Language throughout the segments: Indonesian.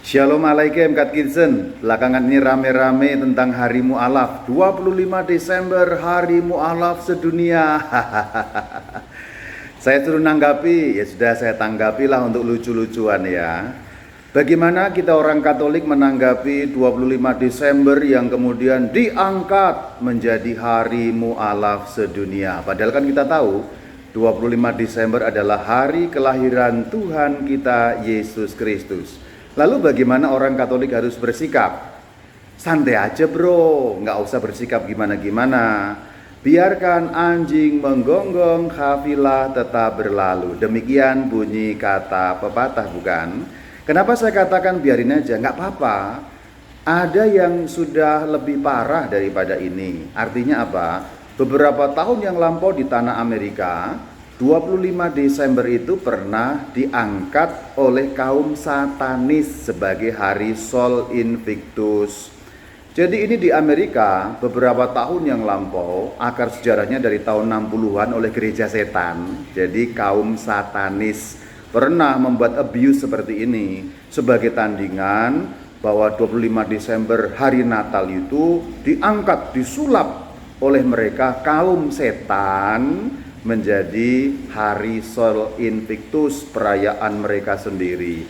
Shalom Alaikum Kat Kitchen. Belakangan ini rame-rame tentang Hari Mu'alaf. 25 Desember Hari Mu'alaf sedunia. Saya suruh nanggapi, ya sudah saya tanggapilah untuk lucu-lucuan ya. Bagaimana kita orang Katolik menanggapi 25 Desember yang kemudian diangkat menjadi Hari Mu'alaf sedunia. Padahal kan kita tahu 25 Desember adalah hari kelahiran Tuhan kita Yesus Kristus. Lalu bagaimana orang Katolik harus bersikap? Santai aja bro, nggak usah bersikap gimana-gimana. Biarkan anjing menggonggong, kafilah tetap berlalu. Demikian bunyi kata pepatah bukan? Kenapa saya katakan biarin aja, nggak apa-apa. Ada yang sudah lebih parah daripada ini. Artinya apa? Beberapa tahun yang lampau di tanah Amerika, 25 Desember itu pernah diangkat oleh kaum satanis sebagai hari Sol Invictus. Jadi ini di Amerika beberapa tahun yang lampau, akar sejarahnya dari tahun 60-an oleh gereja setan. Jadi kaum satanis pernah membuat abuse seperti ini sebagai tandingan bahwa 25 Desember hari Natal itu diangkat, disulap oleh mereka kaum setan menjadi hari Sol Invictus, perayaan mereka sendiri.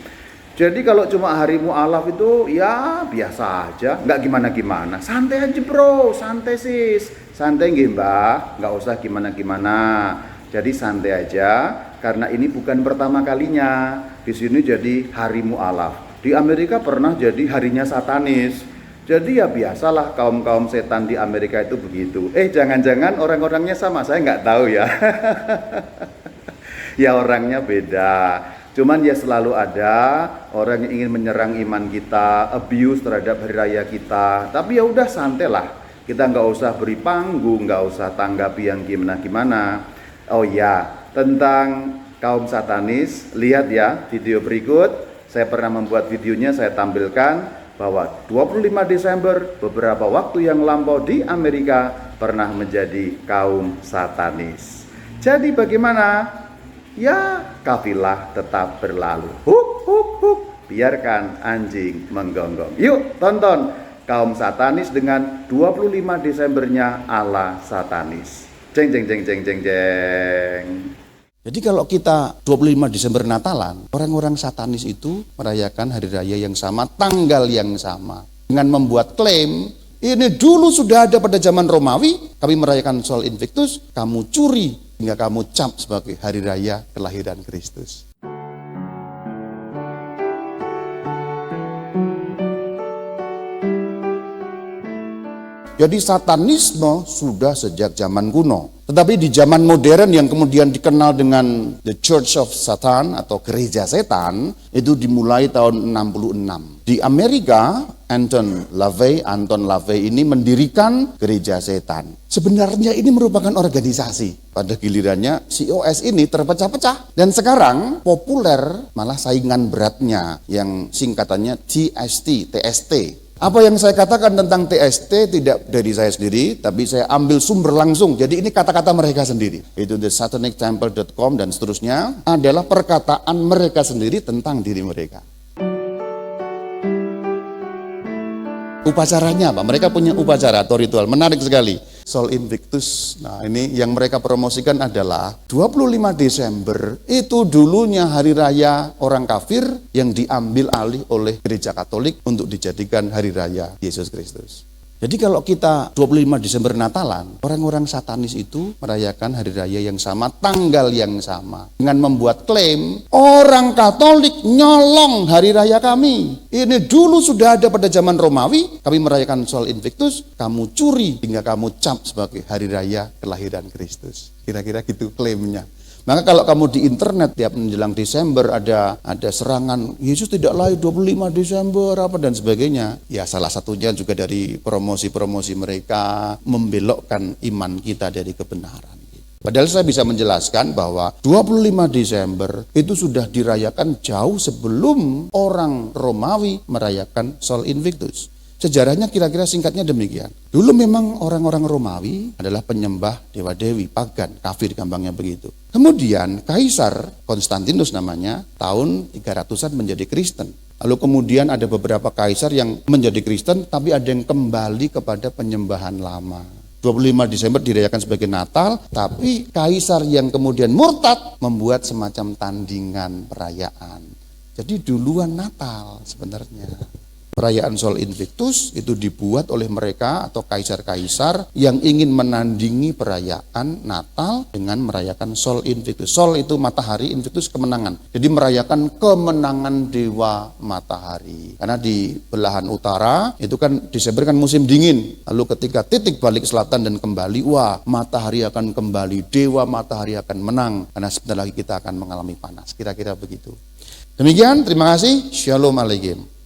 Jadi kalau cuma hari Mu'alaf itu ya biasa aja, nggak gimana-gimana. Santai aja bro, santai sis, santai nggih mbah, nggak usah gimana-gimana. Jadi santai aja, karena ini bukan pertama kalinya. Di sini jadi hari Mu'alaf. Di Amerika pernah jadi harinya satanis. Jadi ya biasalah kaum-kaum setan di Amerika itu begitu. Jangan-jangan orang-orangnya sama, saya nggak tahu ya. Ya orangnya beda. Cuman ya selalu ada orang yang ingin menyerang iman kita, abuse terhadap hari raya kita. Tapi ya udah santai lah. Kita nggak usah beri panggung, nggak usah tanggapi yang gimana-gimana. Oh ya, tentang kaum satanis, lihat ya video berikut. Saya pernah membuat videonya, saya tampilkan bahwa 25 Desember beberapa waktu yang lampau di Amerika pernah menjadi kaum satanis. Jadi bagaimana? Ya kafilah tetap berlalu. Huk huk huk. Biarkan anjing menggonggong. Yuk tonton kaum satanis dengan 25 Desembernya ala satanis. Jeng jeng jeng jeng jeng jeng. Jadi kalau kita 25 Desember Natalan, orang-orang satanis itu merayakan hari raya yang sama, tanggal yang sama. Dengan membuat klaim, ini dulu sudah ada pada zaman Romawi, kami merayakan Sol Invictus, kamu curi, hingga kamu cap sebagai hari raya kelahiran Kristus. Jadi satanisme sudah sejak zaman kuno. Tetapi di zaman modern yang kemudian dikenal dengan The Church of Satan atau gereja setan, itu dimulai tahun 66. Di Amerika, Anton LaVey ini mendirikan gereja setan. Sebenarnya ini merupakan organisasi. Pada gilirannya COS ini terpecah-pecah. Dan sekarang populer malah saingan beratnya yang singkatannya TST. Apa yang saya katakan tentang TST tidak dari saya sendiri, tapi saya ambil sumber langsung. Jadi ini kata-kata mereka sendiri. Itu thesatanictemple.com dan seterusnya adalah perkataan mereka sendiri tentang diri mereka. Upacaranya apa? Mereka punya upacara atau ritual menarik sekali. Sol Invictus. Nah, ini yang mereka promosikan adalah 25 Desember itu dulunya hari raya orang kafir yang diambil alih oleh gereja Katolik untuk dijadikan hari raya Yesus Kristus. Jadi kalau kita 25 Desember Natalan, orang-orang satanis itu merayakan hari raya yang sama, tanggal yang sama. Dengan membuat klaim, orang Katolik nyolong hari raya kami. Ini dulu sudah ada pada zaman Romawi, kami merayakan Sol Invictus, kamu curi hingga kamu cap sebagai hari raya kelahiran Kristus. Kira-kira gitu klaimnya. Maka kalau kamu di internet tiap menjelang Desember ada serangan Yesus tidak lahir 25 Desember apa dan sebagainya. Ya salah satunya juga dari promosi-promosi mereka membelokkan iman kita dari kebenaran. Padahal saya bisa menjelaskan bahwa 25 Desember itu sudah dirayakan jauh sebelum orang Romawi merayakan Sol Invictus. Sejarahnya kira-kira singkatnya demikian. Dulu memang orang-orang Romawi adalah penyembah dewa-dewi, pagan, kafir gampangnya begitu. Kemudian Kaisar Konstantinus namanya tahun 300-an menjadi Kristen. Lalu kemudian ada beberapa kaisar yang menjadi Kristen tapi ada yang kembali kepada penyembahan lama. 25 Desember dirayakan sebagai Natal, tapi kaisar yang kemudian murtad membuat semacam tandingan perayaan. Jadi duluan Natal sebenarnya. Perayaan Sol Invictus itu dibuat oleh mereka atau kaisar-kaisar yang ingin menandingi perayaan Natal dengan merayakan Sol Invictus. Sol itu matahari, Invictus kemenangan. Jadi merayakan kemenangan dewa matahari. Karena di belahan utara itu kan Desember kan musim dingin. Lalu ketika titik balik selatan dan kembali, wah matahari akan kembali, dewa matahari akan menang. Karena sebentar lagi kita akan mengalami panas. Kira-kira begitu. Demikian, terima kasih. Shalom Alaikum.